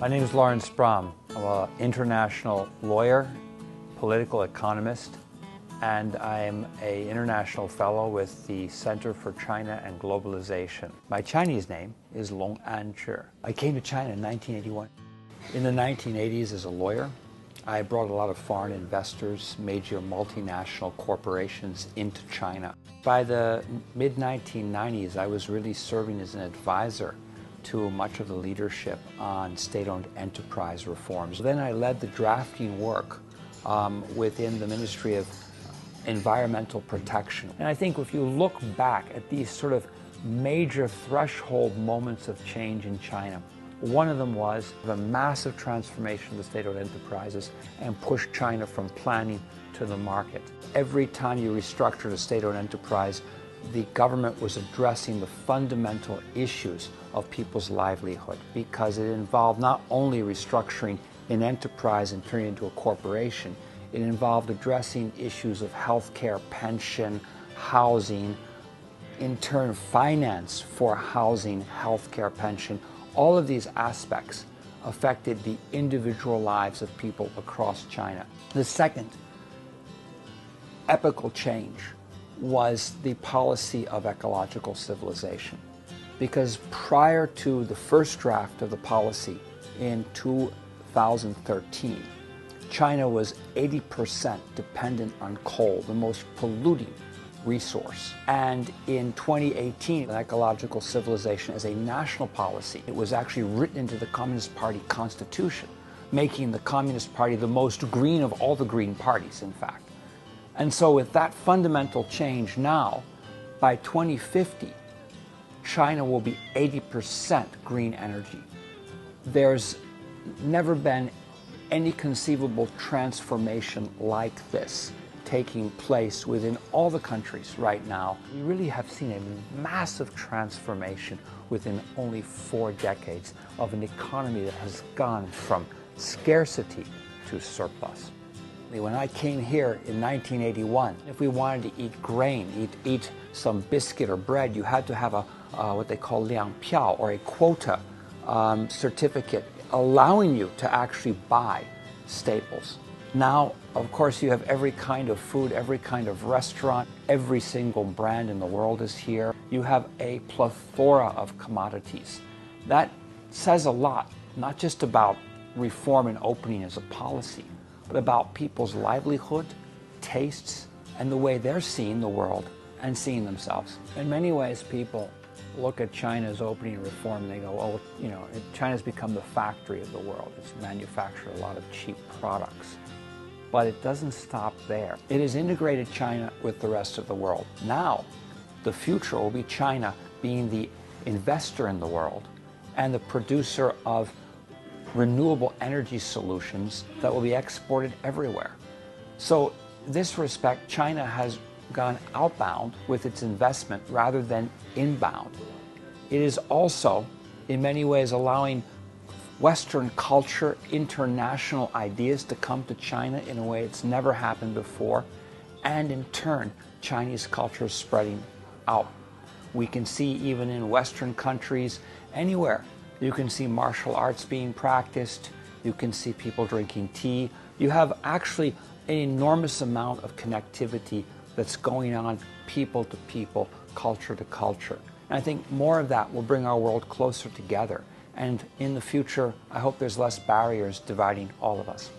My name is Laurence Brahm. I'm an international lawyer, political economist, and I'm an international fellow with the Center for China and Globalization. My Chinese name is Long Anzhi. I came to China in 1981. In the 1980s as a lawyer, I brought a lot of foreign investors, major multinational corporations into China. By the mid-1990s, I was really serving as an advisor to much of the leadership on state-owned enterprise reforms. Then I led the drafting work within the Ministry of Environmental Protection. And I think if you look back at these sort of major threshold moments of change in China, one of them was the massive transformation of the state-owned enterprises and pushed China from planning to the market. Every time you restructured a state-owned enterprise, the government was addressing the fundamental issues of people's livelihood, because it involved not only restructuring an enterprise and turning it into a corporation, it involved addressing issues of healthcare, pension, housing, in turn finance for housing, healthcare, pension. All of these aspects affected the individual lives of people across China. The second epochal change was the policy of ecological civilization. Because prior to the first draft of the policy in 2013, China was 80% dependent on coal, the most polluting resource. And in 2018, ecological civilization as a national policy, it was actually written into the Communist Party constitution, making the Communist Party the most green of all the green parties, in fact. And so with that fundamental change now, by 2050, China will be 80% green energy. There's never been any conceivable transformation like this taking place within all the countries right now. We really have seen a massive transformation within only 4 decades of an economy that has gone from scarcity to surplus. When I came here in 1981, if we wanted to eat grain, eat some biscuit or bread, you had to have a what they call liang piao, or a quota certificate allowing you to actually buy staples. Now, of course, you have every kind of food, every kind of restaurant, every single brand in the world is here. You have a plethora of commodities. That says a lot, not just about reform and opening as a policy, but about people's livelihood, tastes, and the way they're seeing the world and seeing themselves. In many ways, people look at China's opening and reform and they go, oh, you know, China's become the factory of the world. It's manufactured a lot of cheap products. But it doesn't stop there. It has integrated China with the rest of the world. Now, the future will be China being the investor in the world and the producer of renewable energy solutions that will be exported everywhere. So in this respect, China has gone outbound with its investment rather than inbound. It is also, in many ways, allowing Western culture, international ideas to come to China in a way it's never happened before, and in turn, Chinese culture is spreading out. We can see even in Western countries, anywhere, you can see martial arts being practiced, you can see people drinking tea. You have actually an enormous amount of connectivity that's going on people to people, culture to culture. And I think more of that will bring our world closer together. And in the future, I hope there's less barriers dividing all of us.